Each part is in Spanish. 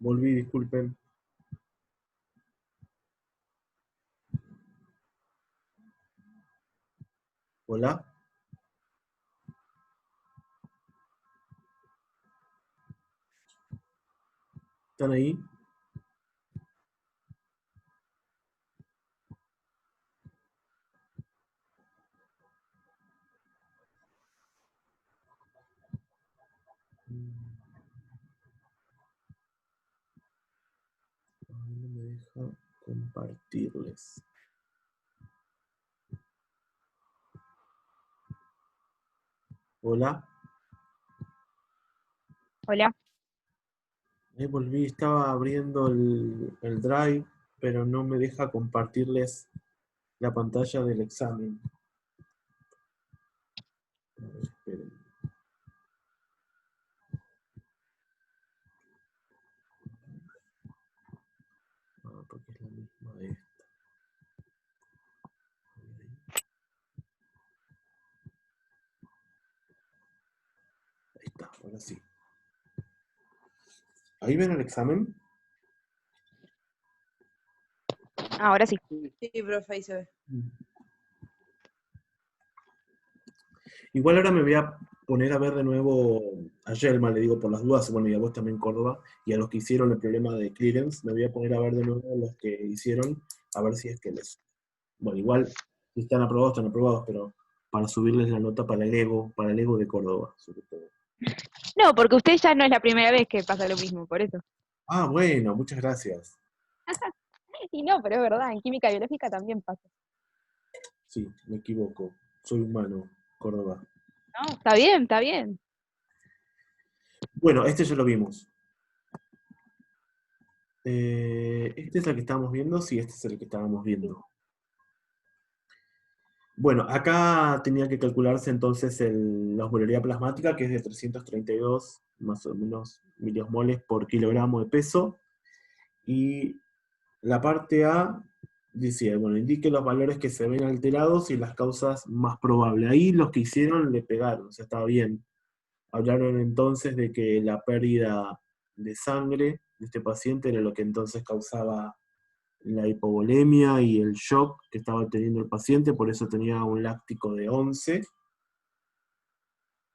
Volví, disculpen. Hola. ¿Están ahí? No me deja compartirles. Hola. Hola. Volví, estaba abriendo el Drive, pero no me deja compartirles la pantalla del examen. A ver, esperen. Ah, porque es la misma de esta. Ahí está, ahora sí. ¿Ahí ven el examen? Ahora sí. Sí, profe, ahí se ve. Igual ahora me voy a poner a ver de nuevo a Yelma, le digo por las dudas, bueno, y a vos también Córdoba, y a los que hicieron el problema de clearance, me voy a poner a ver de nuevo los que hicieron, a ver si es que les... Bueno, igual, si están aprobados, pero para subirles la nota para el ego de Córdoba, sobre todo. No, porque usted ya no es la primera vez que pasa lo mismo, por eso. Ah, bueno, muchas gracias. Y no, pero es verdad, en química biológica también pasa. Sí, me equivoco, soy humano, Córdoba. No, está bien, está bien. Bueno, este ya lo vimos. ¿Este es el que estábamos viendo? Sí, este es el que estábamos viendo. Bueno, acá tenía que calcularse entonces la osmolalidad plasmática, que es de 332 más o menos miliosmoles por kilogramo de peso. Y la parte A dice, bueno, indique los valores que se ven alterados y las causas más probables. Ahí los que hicieron le pegaron, o sea, estaba bien. Hablaron entonces de que la pérdida de sangre de este paciente era lo que entonces causaba la hipovolemia y el shock que estaba teniendo el paciente, por eso tenía un láctico de 11.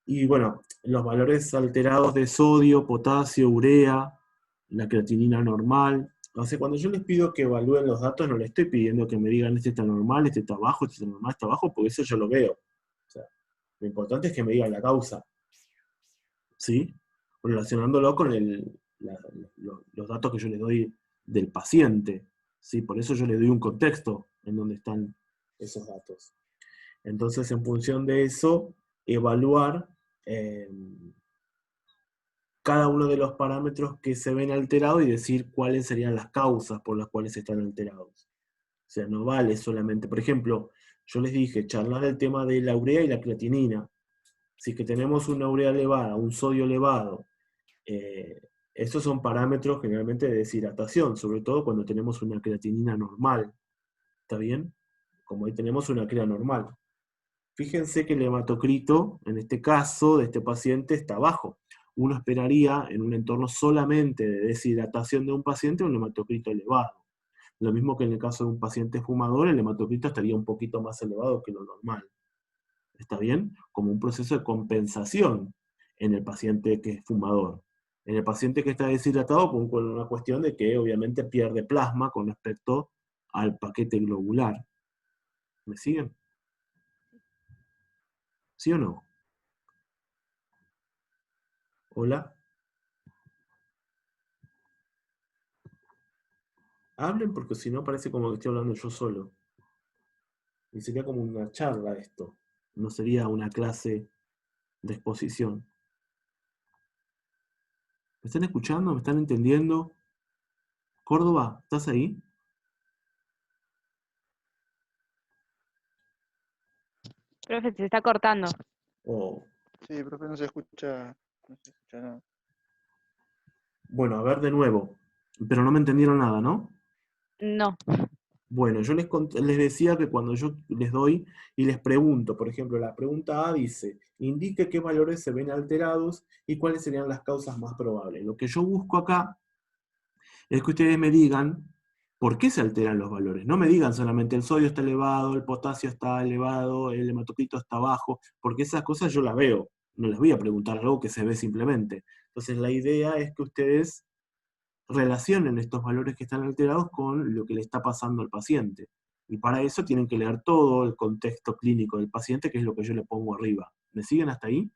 Y bueno, los valores alterados de sodio, potasio, urea, la creatinina normal. O sea, cuando yo les pido que evalúen los datos, no les estoy pidiendo que me digan este está normal, este está bajo, este está normal, está bajo, porque eso yo lo veo. O sea, lo importante es que me digan la causa, ¿sí? Relacionándolo con los datos que yo les doy del paciente, ¿sí? Por eso yo le doy un contexto en donde están esos datos. Entonces, en función de eso, evaluar eh, cada uno de los parámetros que se ven alterados y decir cuáles serían las causas por las cuales están alterados. O sea, no vale solamente, por ejemplo, yo les dije, charlar del tema de la urea y la creatinina. Si es que tenemos una urea elevada, un sodio elevado, esos son parámetros generalmente de deshidratación, sobre todo cuando tenemos una creatinina normal. ¿Está bien? Como ahí tenemos una crea normal. Fíjense que el hematocrito, en este caso, de este paciente, está bajo. Uno esperaría, en un entorno solamente de deshidratación de un paciente, un hematocrito elevado. Lo mismo que en el caso de un paciente fumador, el hematocrito estaría un poquito más elevado que lo normal. ¿Está bien? Como un proceso de compensación en el paciente que es fumador. En el paciente que está deshidratado, con una cuestión de que obviamente pierde plasma con respecto al paquete globular. ¿Me siguen? ¿Sí o no? ¿Hola? Hablen porque si no parece como que estoy hablando yo solo. Y sería como una charla esto. No sería una clase de exposición. ¿Me están escuchando? ¿Me están entendiendo? Córdoba, ¿estás ahí? Profe, se está cortando. Oh. Sí, profe, no se escucha nada. Bueno, a ver de nuevo. Pero no me entendieron nada, ¿no? No. Bueno, yo les decía que cuando yo les doy y les pregunto, por ejemplo, la pregunta A dice, indique qué valores se ven alterados y cuáles serían las causas más probables. Lo que yo busco acá es que ustedes me digan por qué se alteran los valores. No me digan solamente el sodio está elevado, el potasio está elevado, el hematocrito está bajo, porque esas cosas yo las veo. No les voy a preguntar algo que se ve simplemente. Entonces la idea es que ustedes relacionen estos valores que están alterados con lo que le está pasando al paciente. Y para eso tienen que leer todo el contexto clínico del paciente, que es lo que yo le pongo arriba. ¿Me siguen hasta ahí?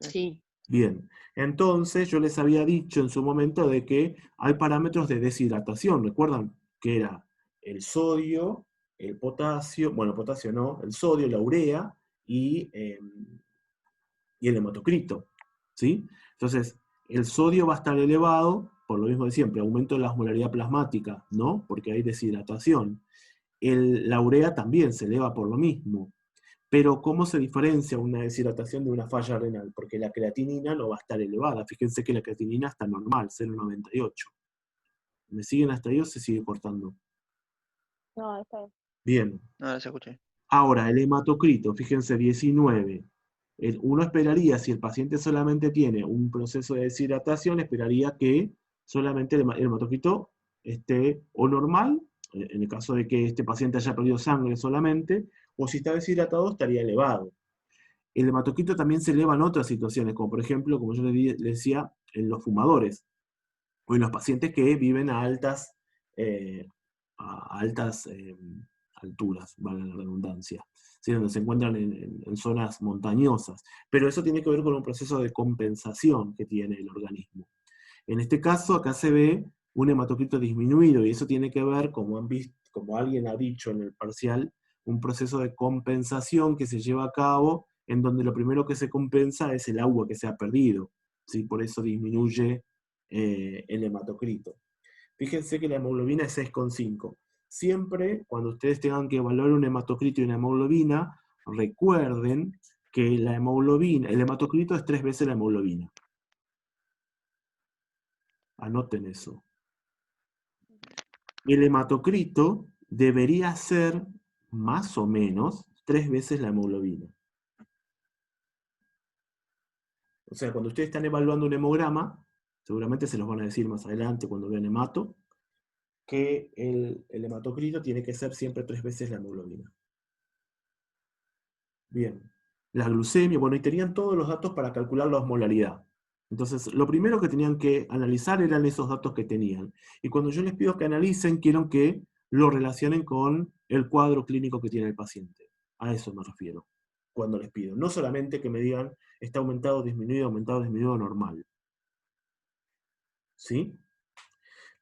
Sí. Bien, entonces yo les había dicho en su momento de que hay parámetros de deshidratación, ¿recuerdan? Que era el sodio, el potasio, bueno, potasio no, el sodio, la urea y el hematocrito, ¿sí? Entonces, el sodio va a estar elevado, por lo mismo de siempre, aumento de la osmolaridad plasmática, ¿no? Porque hay deshidratación. La urea también se eleva por lo mismo. Pero ¿cómo se diferencia una deshidratación de una falla renal? Porque la creatinina no va a estar elevada. Fíjense que la creatinina está normal, 0,98. ¿Me siguen hasta ahí o se sigue cortando? No, está bien. Bien. Ahora se escuché. Ahora, el hematocrito, fíjense, 19. Uno esperaría, si el paciente solamente tiene un proceso de deshidratación, esperaría que solamente el hematocrito esté o normal, en el caso de que este paciente haya perdido sangre solamente, o si está deshidratado estaría elevado. El hematocrito también se eleva en otras situaciones, como por ejemplo, como yo les decía, en los fumadores, o en los pacientes que viven eh, a altas alturas, valga la redundancia, ¿sí? Donde se encuentran en zonas montañosas. Pero eso tiene que ver con un proceso de compensación que tiene el organismo. En este caso, acá se ve un hematocrito disminuido, y eso tiene que ver, como alguien ha dicho en el parcial, un proceso de compensación que se lleva a cabo, en donde lo primero que se compensa es el agua que se ha perdido, ¿sí? Por eso disminuye el hematocrito. Fíjense que la hemoglobina es 6,5. Siempre, cuando ustedes tengan que evaluar un hematocrito y una hemoglobina, recuerden que la hemoglobina, el hematocrito es 3 veces la hemoglobina. Anoten eso. El hematocrito debería ser más o menos 3 veces la hemoglobina. O sea, cuando ustedes están evaluando un hemograma, seguramente se los van a decir más adelante cuando vean hemato, que el hematocrito tiene que ser siempre 3 veces la hemoglobina. Bien. La glucemia, bueno, y tenían todos los datos para calcular la osmolaridad. Entonces, lo primero que tenían que analizar eran esos datos que tenían. Y cuando yo les pido que analicen, quiero que lo relacionen con el cuadro clínico que tiene el paciente. A eso me refiero cuando les pido. No solamente que me digan, está aumentado, disminuido, normal. ¿Sí?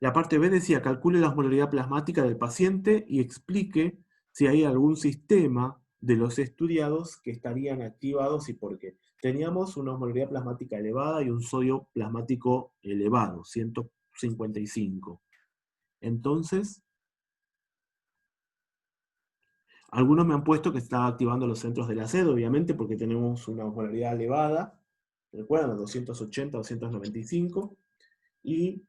La parte B decía, calcule la osmolaridad plasmática del paciente y explique si hay algún sistema de los estudiados que estarían activados y por qué. Teníamos una osmolaridad plasmática elevada y un sodio plasmático elevado, 155. Entonces, algunos me han puesto que estaba activando los centros de la sed, obviamente, porque tenemos una osmolaridad elevada, recuerdan, 280, 295, y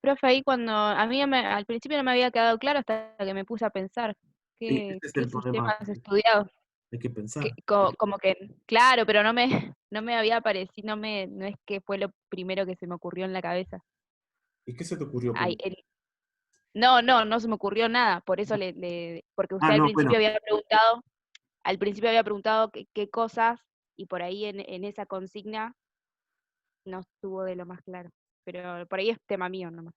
Profe, ahí cuando a mí al principio no me había quedado claro hasta que me puse a pensar ese qué, es qué el problema, sistemas estudiados. hay que pensar. Como que, claro, pero no me había parecido, no es que fue lo primero que se me ocurrió en la cabeza. ¿Y qué se te ocurrió Ay, primero? no se me ocurrió nada, por eso porque Ah, usted no, bueno. al principio había preguntado qué cosas, y por ahí en esa consigna no estuvo de lo más claro. Pero por ahí es tema mío nomás.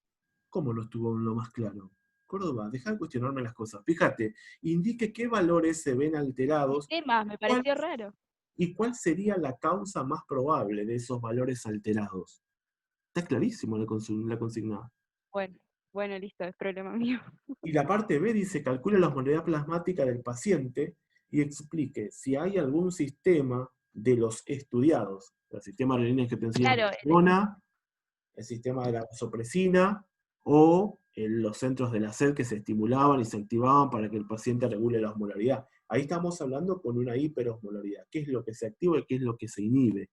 ¿Cómo no estuvo lo más claro? Córdoba, deja de cuestionarme las cosas. Fíjate, indique qué valores se ven alterados Temas, me cuál- pareció raro. y cuál sería la causa más probable de esos valores alterados. Está clarísimo la consigna. Bueno, bueno, listo, es problema mío. Y la parte B dice, calcule la osmolaridad plasmática del paciente y explique si hay algún sistema de los estudiados, el sistema de renina angiotensina Claro, aldosterona, el sistema de la vasopresina o los centros de la sed que se estimulaban y se activaban para que el paciente regule la osmolaridad. Ahí estamos hablando con una hiperosmolaridad. ¿Qué es lo que se activa y qué es lo que se inhibe?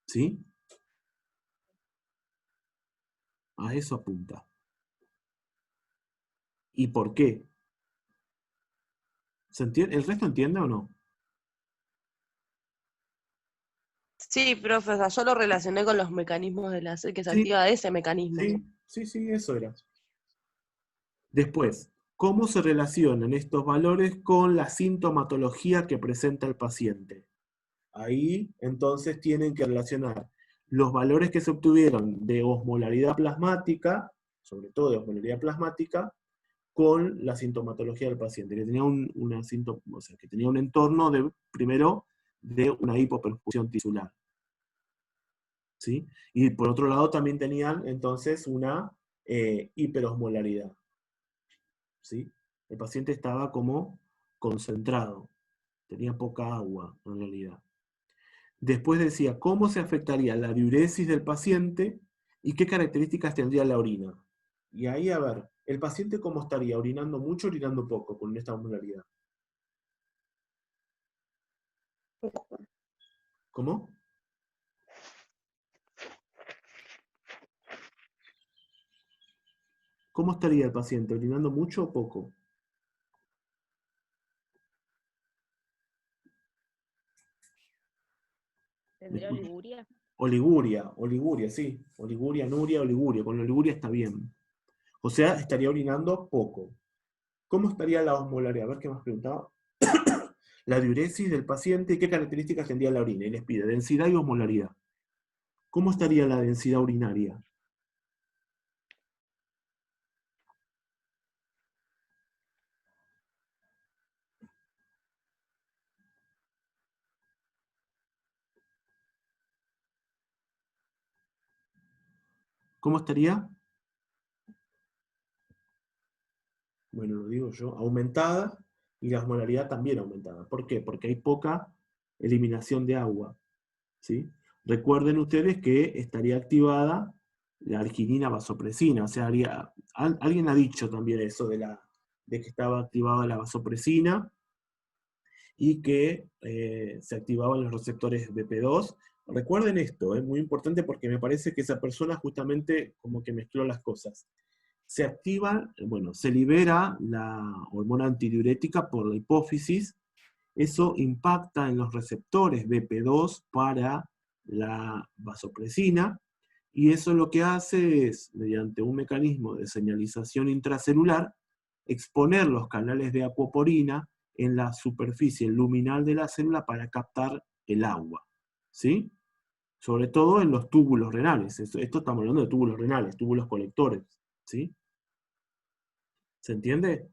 ¿Sí? A eso apunta. ¿Y por qué? ¿Se entiende? ¿El resto entiende o no? Sí, profe, o sea, yo lo relacioné con los mecanismos de la sed, que se Sí, activa ese mecanismo. sí, eso era. Después, ¿cómo se relacionan estos valores con la sintomatología que presenta el paciente? Ahí, entonces, tienen que relacionar los valores que se obtuvieron de osmolaridad plasmática, sobre todo de osmolaridad plasmática, con la sintomatología del paciente, que tenía o sea, que tenía un entorno primero de una hipoperfusión tisular. ¿Sí? Y por otro lado también tenían entonces una hiperosmolaridad. ¿Sí? El paciente estaba como concentrado, tenía poca agua en realidad. Después decía cómo se afectaría la diuresis del paciente y qué características tendría la orina. Y ahí, a ver, el paciente cómo estaría, orinando mucho, orinando poco, con esta osmolaridad. ¿Cómo? ¿Cómo estaría el paciente, orinando mucho o poco? ¿Tendría oliguria? Oliguria, sí. Oliguria, anuria, oliguria. Con la oliguria está bien. O sea, estaría orinando poco. ¿Cómo estaría la osmolaridad? A ver qué más preguntaba. La diuresis del paciente y qué características tendría la orina. Y les pide densidad y osmolaridad. ¿Cómo estaría la densidad urinaria? ¿Cómo estaría? Bueno, lo digo yo, aumentada, y la osmolaridad también aumentada. ¿Por qué? Porque hay poca eliminación de agua. ¿Sí? Recuerden ustedes que estaría activada la arginina vasopresina, o sea, alguien ha dicho también eso de que estaba activada la vasopresina y que se activaban los receptores BP2. Recuerden esto, es muy importante porque me parece que esa persona justamente como que mezcló las cosas. Se activa, bueno, se libera la hormona antidiurética por la hipófisis. Eso impacta en los receptores BP2 para la vasopresina, y eso lo que hace es, mediante un mecanismo de señalización intracelular, exponer los canales de acuoporina en la superficie luminal de la célula para captar el agua. ¿Sí? Sobre todo en los túbulos renales. Esto estamos hablando de túbulos renales, túbulos colectores. ¿Sí? ¿Se entiende?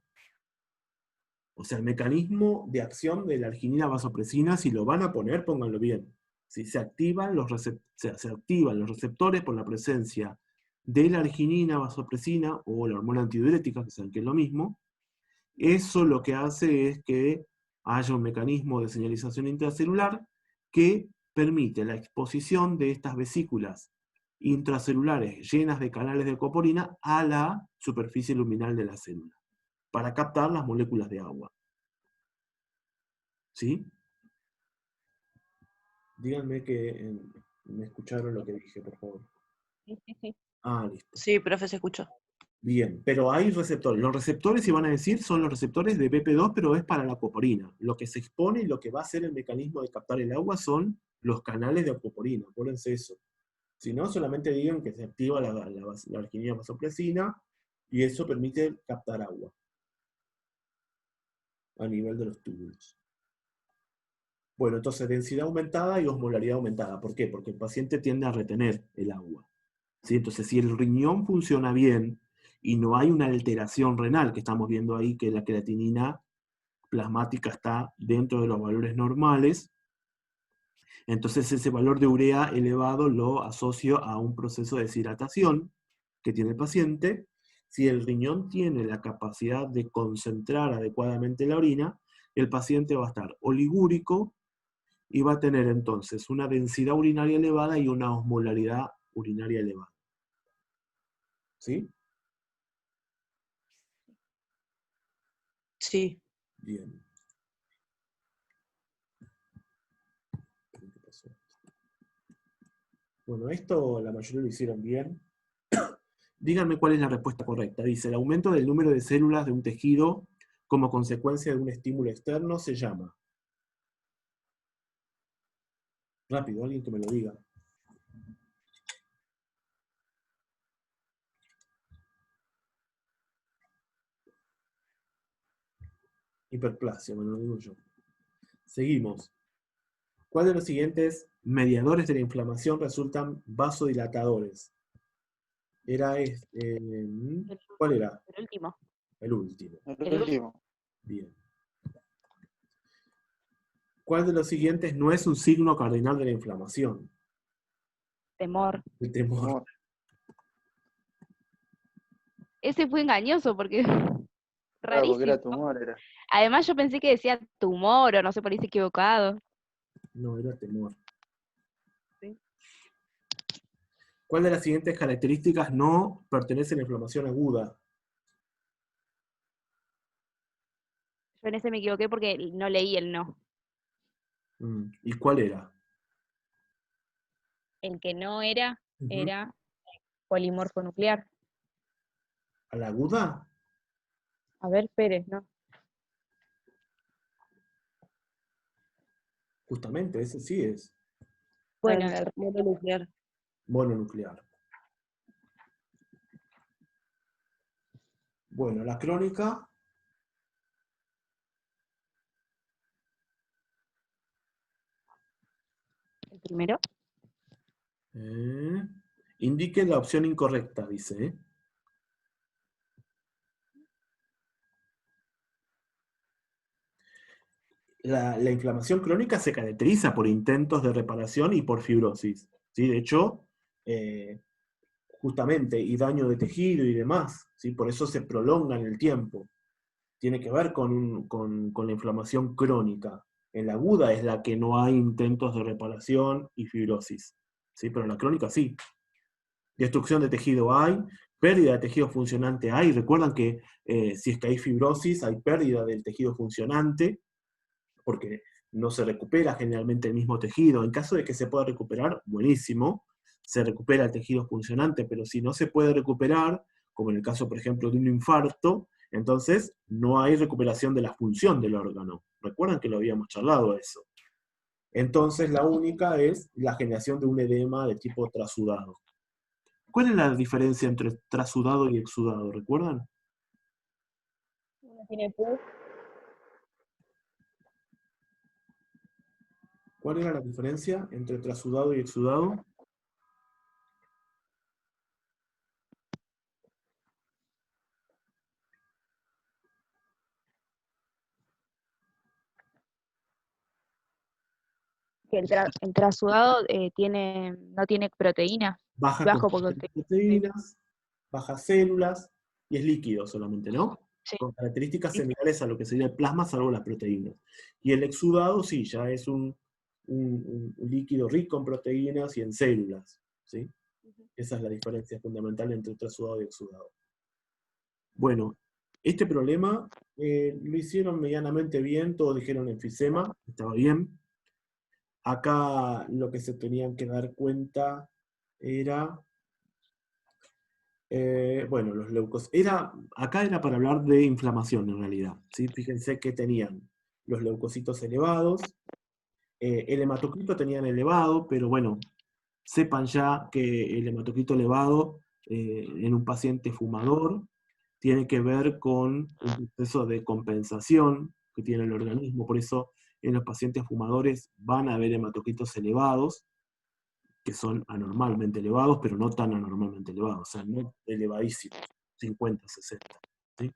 O sea, el mecanismo de acción de la arginina vasopresina, si lo van a poner, pónganlo bien. Si se activan se activan los receptores por la presencia de la arginina vasopresina o la hormona antidiurética, que saben que es lo mismo. Eso lo que hace es que haya un mecanismo de señalización intracelular que permite la exposición de estas vesículas intracelulares llenas de canales de coporina a la superficie luminal de la célula, para captar las moléculas de agua. ¿Sí? Díganme que me escucharon lo que dije, por favor. Ah, listo. Sí, profe, se escuchó. Bien, pero hay receptores. Los receptores, si van a decir, son los receptores de BP2, pero es para la acoporina. Lo que se expone y lo que va a hacer el mecanismo de captar el agua son los canales de acoporina. Acuérdense eso. Si no, solamente digan que se activa la arginina vasopresina y eso permite captar agua a nivel de los túbulos. Bueno, entonces densidad aumentada y osmolaridad aumentada. ¿Por qué? Porque el paciente tiende a retener el agua. ¿Sí? Entonces, si el riñón funciona bien y no hay una alteración renal, que estamos viendo ahí que la creatinina plasmática está dentro de los valores normales, entonces ese valor de urea elevado lo asocio a un proceso de deshidratación que tiene el paciente. Si el riñón tiene la capacidad de concentrar adecuadamente la orina, el paciente va a estar oligúrico y va a tener entonces una densidad urinaria elevada y una osmolaridad urinaria elevada. ¿Sí? Sí. Bien. ¿Qué pasó? Bueno, esto la mayoría lo hicieron bien. Díganme cuál es la respuesta correcta. Dice, el aumento del número de células de un tejido como consecuencia de un estímulo externo se llama. Rápido, alguien que me lo diga. Hiperplasia, me lo digo yo. Seguimos. ¿Cuál de los siguientes mediadores de la inflamación resultan vasodilatadores? ¿Cuál era? El último. El último. El último. Bien. ¿Cuál de los siguientes no es un signo cardinal de la inflamación? Temor. El temor. Amor. Ese fue engañoso porque Claro, porque era rarísimo. tumor, era. Además yo pensé que decía tumor o no sé, por ahí se equivocado. No, era temor. Sí. ¿Cuál de las siguientes características no pertenece a la inflamación aguda? Yo en ese me equivoqué porque no leí el no. ¿Y cuál era? El que no era, Ujú. era polimorfo nuclear. ¿A la aguda? A ver, Pérez, ¿no? Justamente, ese sí es Bueno, El mononuclear. mononuclear. Bueno, la crónica. el primero. Indique la opción incorrecta, dice. La inflamación crónica se caracteriza por intentos de reparación y por fibrosis. ¿Sí? De hecho, justamente, y daño de tejido y demás. ¿Sí? Por eso se prolonga en el tiempo. Tiene que ver con la inflamación crónica. En la aguda es la que no hay intentos de reparación y fibrosis. ¿Sí? Pero en la crónica sí. Destrucción de tejido hay, pérdida de tejido funcionante hay. Recuerdan que si es que hay fibrosis, hay pérdida del tejido funcionante, porque no se recupera generalmente el mismo tejido. En caso de que se pueda recuperar, buenísimo, se recupera el tejido funcionante, pero si no se puede recuperar, como en el caso, por ejemplo, de un infarto, entonces no hay recuperación de la función del órgano. Recuerdan que lo habíamos charlado eso. Entonces la única es la generación de un edema de tipo trasudado. ¿Cuál es la diferencia entre trasudado y exudado? ¿Recuerdan? Uno tiene pus. ¿Cuál era la diferencia entre trasudado y exudado? Que el trasudado no tiene proteína. Baja Bajo concentración porque de proteínas, bajas células y es líquido solamente, ¿no? sí. Con características Sí. similares a lo que sería el plasma, salvo las proteínas. Y el exudado, sí, ya es un líquido rico en proteínas y en células, ¿sí? Esa es la diferencia fundamental entre trasudado y exudado. Bueno, este problema lo hicieron medianamente bien, todos dijeron enfisema, estaba bien. Acá lo que se tenían que dar cuenta era, bueno, los leucocitos. Acá era para hablar de inflamación en realidad. ¿Sí? Fíjense que tenían los leucocitos elevados, el hematocrito tenían elevado, pero bueno, sepan ya que el hematocrito elevado en un paciente fumador tiene que ver con un proceso de compensación que tiene el organismo, por eso en los pacientes fumadores van a haber hematocritos elevados, que son anormalmente elevados, pero no tan anormalmente elevados, o sea, no elevadísimos, 50, 60. ¿Sí?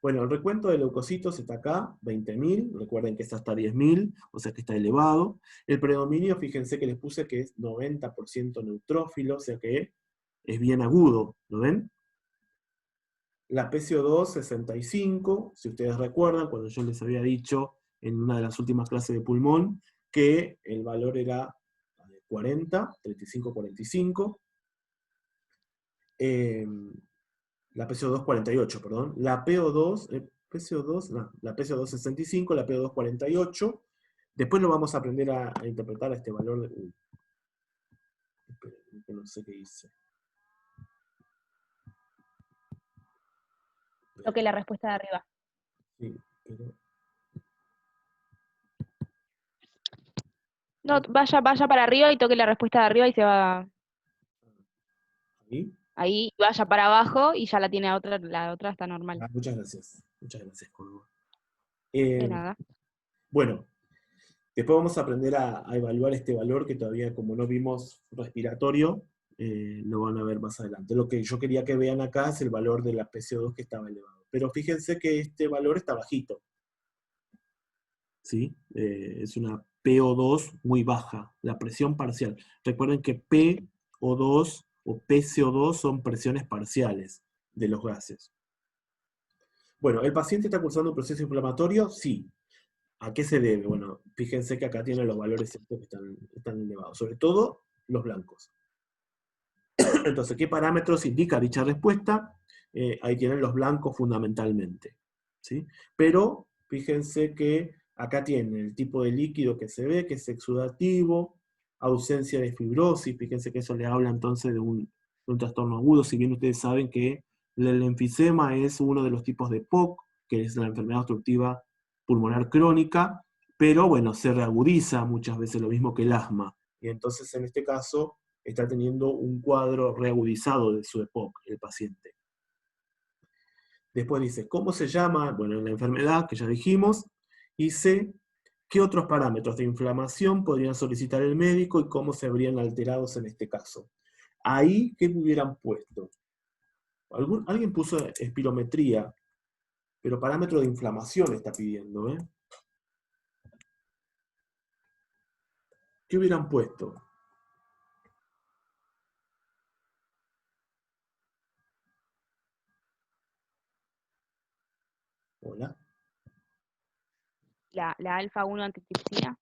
Bueno, el recuento de leucocitos está acá, 20.000, recuerden que es hasta 10.000, o sea que está elevado. El predominio, fíjense que les puse que es 90% neutrófilo, o sea que es bien agudo, ¿lo ven? La PCO2, 65, si ustedes recuerdan, cuando yo les había dicho en una de las últimas clases de pulmón, que el valor era 40, 35, 45. La PCO2 48, perdón. La PO2, PCO2, no, la PCO2 65, la PO2 48. Después lo vamos a aprender a interpretar a este valor de... esperen, que no sé qué hice. Lo que la respuesta de arriba. Sí, pero... No, vaya para arriba y toque la respuesta de arriba y se va ¿Sí? ahí, vaya para abajo y ya la tiene la otra está normal. Ah, muchas gracias, Córdoba. De Eh, nada. bueno, después vamos a aprender a evaluar este valor que todavía, como no vimos respiratorio, lo van a ver más adelante. Lo que yo quería que vean acá es el valor de la PCO2 que estaba elevado. Pero fíjense que este valor está bajito. ¿Sí? Es una PO2 muy baja, la presión parcial. Recuerden que PO2 o PCO2 son presiones parciales de los gases. Bueno, ¿el paciente está cursando un proceso inflamatorio? Sí. ¿A qué se debe? Bueno, fíjense que acá tienen los valores estos que están elevados, sobre todo los blancos. Entonces, ¿qué parámetros indica dicha respuesta? Ahí tienen los blancos fundamentalmente. ¿Sí? Pero fíjense que acá tienen el tipo de líquido que se ve, que es exudativo, ausencia de fibrosis, fíjense que eso le habla entonces de un trastorno agudo, si bien ustedes saben que el enfisema es uno de los tipos de POC, que es la enfermedad obstructiva pulmonar crónica, pero bueno, se reagudiza muchas veces lo mismo que el asma. Y entonces en este caso está teniendo un cuadro reagudizado de su EPOC, el paciente. Después dice, ¿cómo se llama? Bueno, la enfermedad, que ya dijimos. Y C, ¿qué otros parámetros de inflamación podrían solicitar el médico y cómo se habrían alterados en este caso? Ahí, ¿qué hubieran puesto? Alguien puso espirometría, pero parámetro de inflamación está pidiendo, ¿eh? ¿Qué hubieran puesto? Hola. La alfa 1 antitripsina.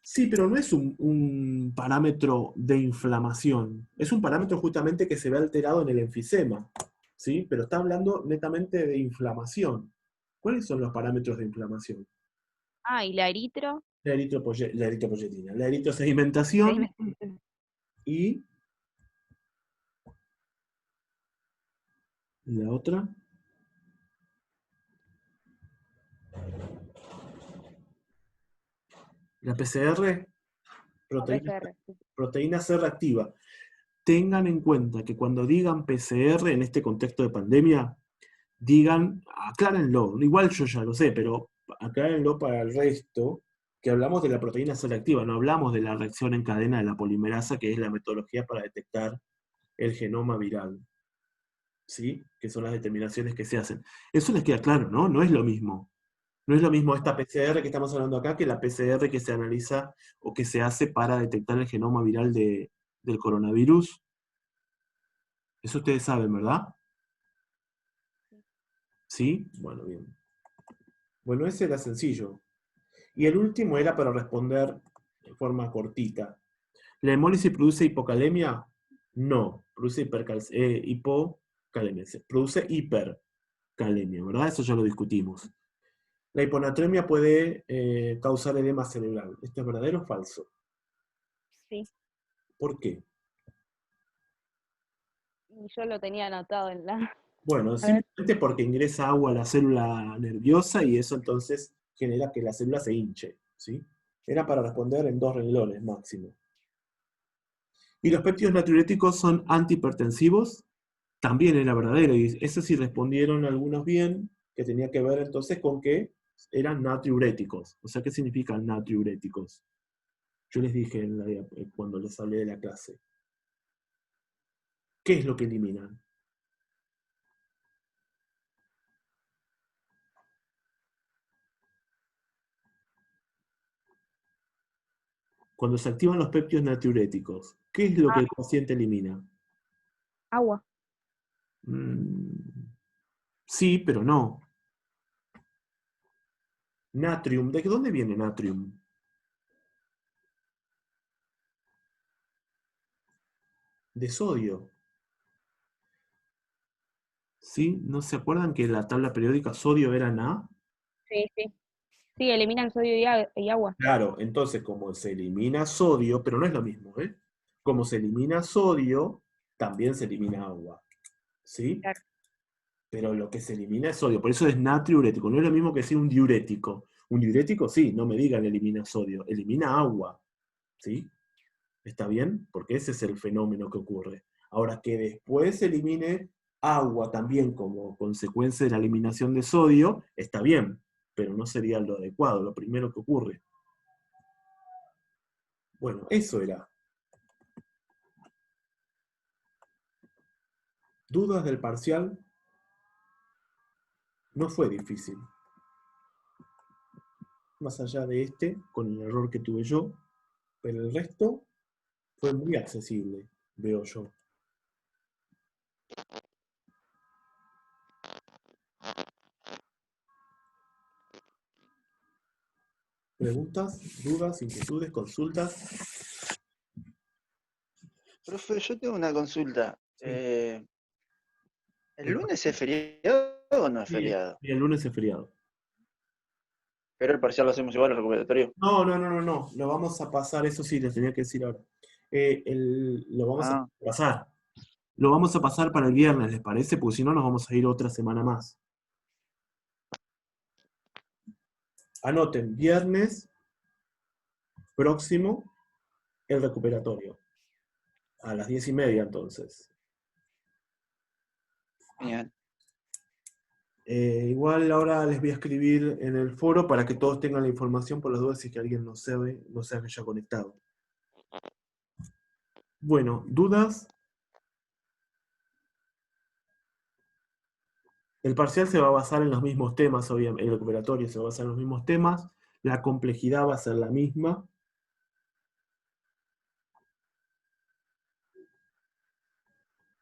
Sí, pero no es un parámetro de inflamación. Es un parámetro justamente que se ve alterado en el enfisema. ¿Sí? Pero está hablando netamente de inflamación. ¿Cuáles son los parámetros de inflamación? Ah, y la eritro. La eritropoyetina, la eritrosedimentación y la otra. La PCR, proteína, PCR. proteína C reactiva. Tengan en cuenta que cuando digan PCR en este contexto de pandemia, digan, aclárenlo, igual yo ya lo sé, pero aclárenlo para el resto, que hablamos de la proteína C reactiva, no hablamos de la reacción en cadena de la polimerasa, que es la metodología para detectar el genoma viral. ¿Sí? Que son las determinaciones que se hacen. Eso les queda claro, ¿no? No es lo mismo. No es lo mismo esta PCR que estamos hablando acá que la PCR que se analiza o que se hace para detectar el genoma viral del coronavirus. Eso ustedes saben, ¿verdad? ¿Sí? Bueno, bien. Bueno, ese era sencillo. Y el último era para responder de forma cortita. ¿La hemólisis produce hipocalemia? No, produce hipocalemia. Produce hipercalemia, ¿verdad? Eso ya lo discutimos. La hiponatremia puede causar edema cerebral. ¿Esto es verdadero o falso? Sí. ¿Por qué? Y yo lo tenía anotado en la. Bueno, A ver. simplemente porque ingresa agua a la célula nerviosa y eso entonces genera que la célula se hinche, ¿sí? Era para responder en 2 renglones máximo. ¿Y los péptidos natriuréticos son antihipertensivos? También era verdadero, y eso sí respondieron algunos bien, que tenía que ver entonces con que eran natriuréticos. O sea, ¿qué significan natriuréticos? Yo les dije cuando les hablé de la clase. ¿Qué es lo que eliminan? Cuando se activan los péptidos natriuréticos, ¿qué es lo que el paciente elimina? Agua. Sí, pero no. Natrium, ¿de dónde viene natrium? De sodio. ¿Sí? ¿No se acuerdan que en la tabla periódica sodio era Na? Sí, sí. Sí, eliminan sodio y agua. Claro, entonces como se elimina sodio, pero no es lo mismo, ¿eh? Como se elimina sodio, también se elimina agua. ¿Sí? Claro. Pero lo que se elimina es sodio, por eso es natriurético. No es lo mismo que decir un diurético. Un diurético, sí, no me digan elimina sodio, elimina agua, ¿sí? ¿Está bien? Porque ese es el fenómeno que ocurre. Ahora, que después elimine agua también como consecuencia de la eliminación de sodio, está bien, pero no sería lo adecuado, lo primero que ocurre. Bueno, eso era. ¿Dudas del parcial? No fue difícil. Más allá de este, con el error que tuve yo, pero el resto fue muy accesible, veo yo. ¿Preguntas, dudas, inquietudes, consultas? Profe, yo tengo una consulta. Sí. ¿El lunes es feriado o no es Sí, feriado? el lunes es feriado. Pero el parcial lo hacemos igual al recuperatorio. No. Lo vamos a pasar, eso sí, les tenía que decir ahora. Lo vamos a Ah, pasar. Lo vamos a pasar para el viernes, ¿les parece? Porque si no, nos vamos a ir otra semana más. Anoten, viernes próximo, el recuperatorio. A las 10:30, entonces. bien. Igual ahora les voy a escribir en el foro para que todos tengan la información por las dudas si es que alguien no sabe, no se haya conectado. Bueno, ¿dudas? El parcial se va a basar en los mismos temas, obviamente. El recuperatorio se va a basar en los mismos temas. La complejidad va a ser la misma.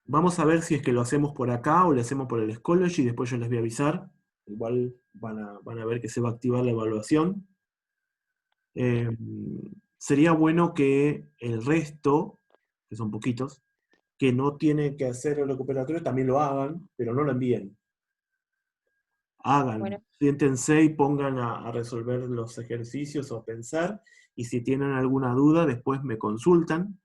Vamos a ver si es que lo hacemos por acá o lo hacemos por el Scholarship y después yo les voy a avisar. Igual van a ver que se va a activar la evaluación. Sería bueno que el resto, que son poquitos, que no tienen que hacer el recuperatorio, también lo hagan, pero no lo envíen. Hagan, Bueno. siéntense y pongan a resolver los ejercicios o a pensar, y si tienen alguna duda, después me consultan.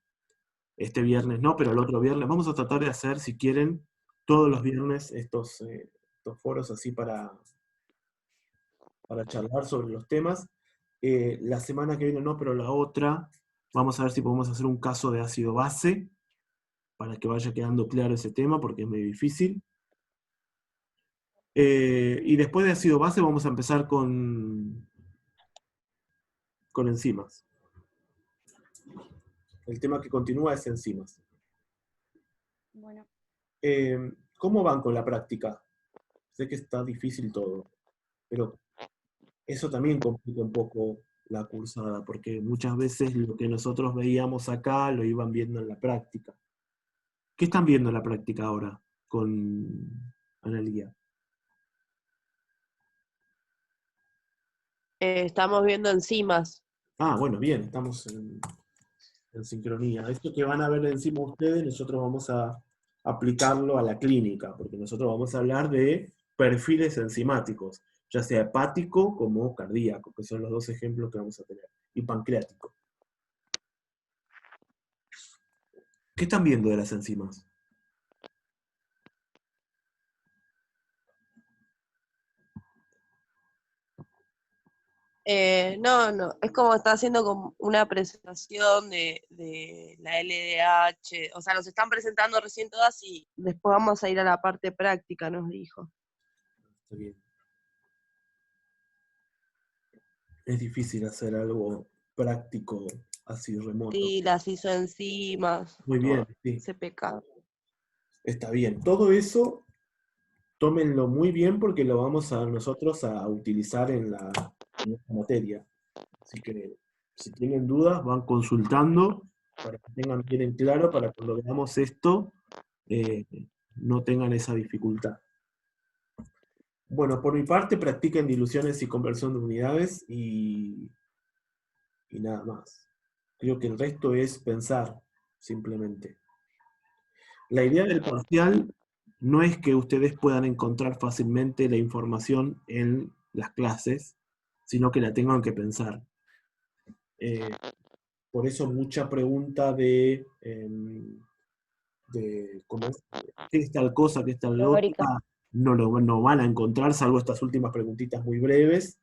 Este viernes no, pero el otro viernes. Vamos a tratar de hacer, si quieren, todos los viernes estos foros así para charlar sobre los temas. La semana que viene no, pero la otra, vamos a ver si podemos hacer un caso de ácido base, para que vaya quedando claro ese tema, porque es muy difícil. Y después de ácido base vamos a empezar con enzimas. El tema que continúa es enzimas. Bueno. ¿Cómo van con la práctica? Sé que está difícil todo, pero eso también complica un poco la cursada, porque muchas veces lo que nosotros veíamos acá lo iban viendo en la práctica. ¿Qué están viendo en la práctica ahora con Analía? Estamos viendo enzimas. Ah, bueno, bien, estamos en sincronía. Esto que van a ver encima ustedes, nosotros vamos a aplicarlo a la clínica, porque nosotros vamos a hablar de perfiles enzimáticos, ya sea hepático como cardíaco, que son los dos ejemplos que vamos a tener, y pancreático. ¿Qué están viendo de las enzimas? No, es como está haciendo como una presentación de la LDH, o sea, nos están presentando recién todas y después vamos a ir a la parte práctica, nos dijo. Está bien. Es difícil hacer algo práctico así remoto. Sí, las isoenzimas, Muy bien, todo sí. ese pecado. Está bien. Todo eso, tómenlo muy bien porque lo vamos a nosotros a utilizar en esta materia. Así que si tienen dudas, van consultando para que tengan bien en claro, para cuando veamos esto, no tengan esa dificultad. Bueno, por mi parte, practiquen diluciones y conversión de unidades y nada más. Creo que el resto es pensar, simplemente. La idea del parcial no es que ustedes puedan encontrar fácilmente la información en las clases, sino que la tengan que pensar. Por eso mucha pregunta de ¿cómo es? ¿Qué es tal cosa, qué es tal otra? Teórica. No van a encontrar, salvo estas últimas preguntitas muy breves,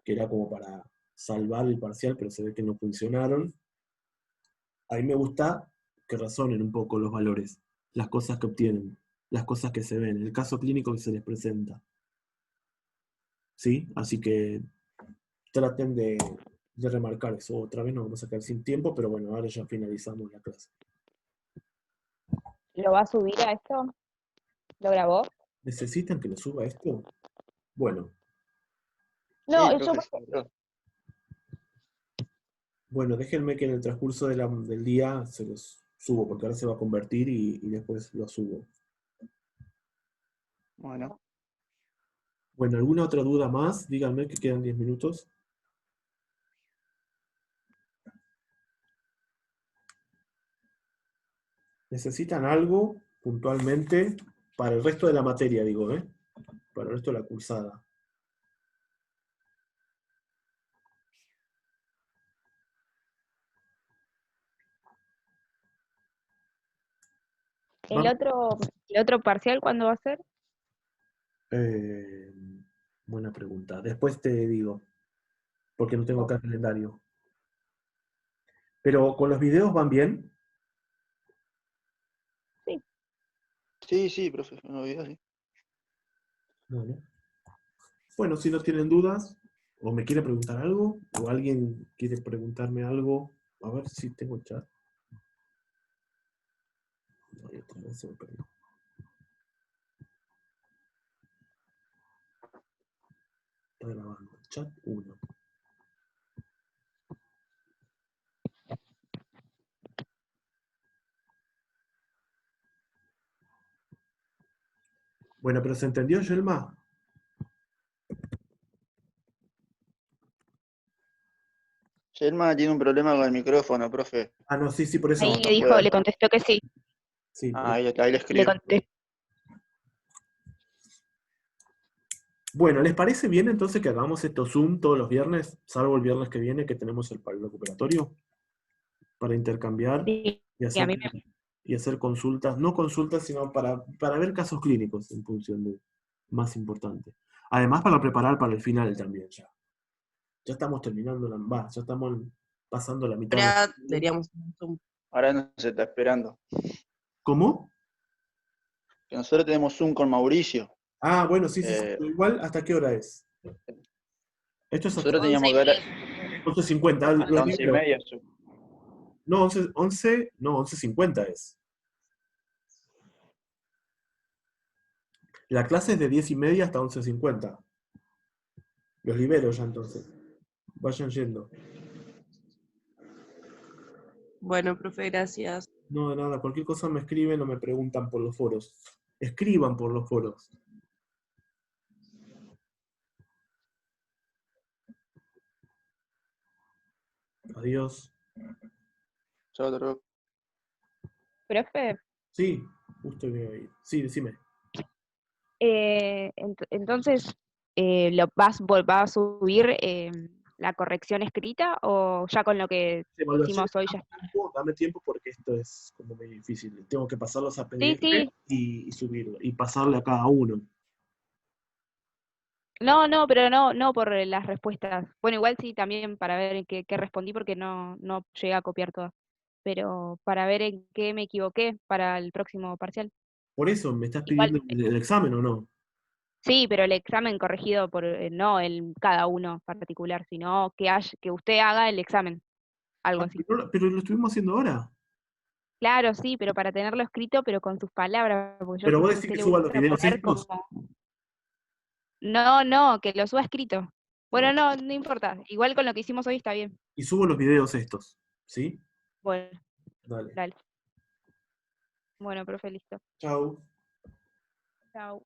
que era como para salvar el parcial, pero se ve que no funcionaron. A mí me gusta que razonen un poco los valores, las cosas que obtienen, las cosas que se ven, el caso clínico que se les presenta. ¿Sí? Así que traten de remarcar eso. Otra vez nos vamos a quedar sin tiempo, pero bueno, ahora ya finalizamos la clase. ¿Lo va a subir a esto? ¿Lo grabó? ¿Necesitan que le suba esto? Bueno, No, Sí, yo profe. bueno, déjenme que en el transcurso del día se los subo, porque ahora se va a convertir y después lo subo. Bueno, Bueno, ¿alguna otra duda más? Díganme que quedan 10 minutos. ¿Necesitan algo puntualmente para el resto de la materia, digo, para el resto de la cursada? ¿El otro parcial cuándo va a ser? Eh, buena pregunta. Después te digo, porque no tengo acá el calendario. Pero con los videos van bien. sí, profe, no olvidó, sí. Bueno. Bueno, si no tienen dudas, o me quiere preguntar algo, o alguien quiere preguntarme algo, a ver si tengo chat. Ay, otra vez se me perdió. Está grabando. Chat 1. Bueno, pero ¿se entendió, Yelma? Yelma tiene un problema con el micrófono, profe. Ah, no, sí, por eso. Ahí No, le no dijo, puede. le contestó que sí. Sí, por Ah, eso. ahí le Le escribo. contestó. Bueno, ¿les parece bien entonces que hagamos estos Zoom todos los viernes, salvo el viernes que viene que tenemos el paro recuperatorio, para intercambiar Sí, y a hacer, mí me... y hacer consultas, no consultas, sino para ver casos clínicos en función de más importante. Además, para preparar para el final también ya. Ya estamos terminando, ya estamos pasando la mitad. Ahora deberíamos hacer un Zoom. Ahora nos está esperando. ¿Cómo? Que nosotros tenemos Zoom con Mauricio. Ah, bueno, sí, Eh, pero igual, ¿hasta qué hora es? Esto es hasta nosotros teníamos que ver 11:50, hasta los 11:30. libros. No, 11, no, 11:50 es. La clase es de 10:30 hasta 11:50. Los libero ya entonces. Vayan yendo. Bueno, profe, gracias. No, de nada, cualquier cosa me escriben o me preguntan por los foros. Escriban por los foros. Adiós. Chao, Toro. Profe, Sí, justo iba a ir. Sí, decime. entonces, ¿va a subir la corrección escrita o ya con lo que Evaluaciones, hicimos hoy ya está? dame tiempo porque esto es como medio difícil. Tengo que pasarlos a Sí, PDF sí. y subirlo. Y pasarle a cada uno. No, pero no por las respuestas. Bueno, igual sí, también para ver en qué respondí porque no llegué a copiar todas. Pero para ver en qué me equivoqué para el próximo parcial. Por eso, ¿me estás Igual, pidiendo el examen o no? sí, pero el examen corregido por, no el cada uno particular, sino que usted haga el examen, algo Ah, así. pero lo estuvimos haciendo ahora. Claro, sí, pero para tenerlo escrito, pero con sus palabras, porque yo Pero sé vos que a decís usted que le suba los gusta videos poner estos. como... No, que lo suba escrito. Bueno, no importa. Igual con lo que hicimos hoy está bien. Y subo los videos estos. ¿Sí? Bueno, Dale. dale. Bueno, profe, listo. Chau. Chao.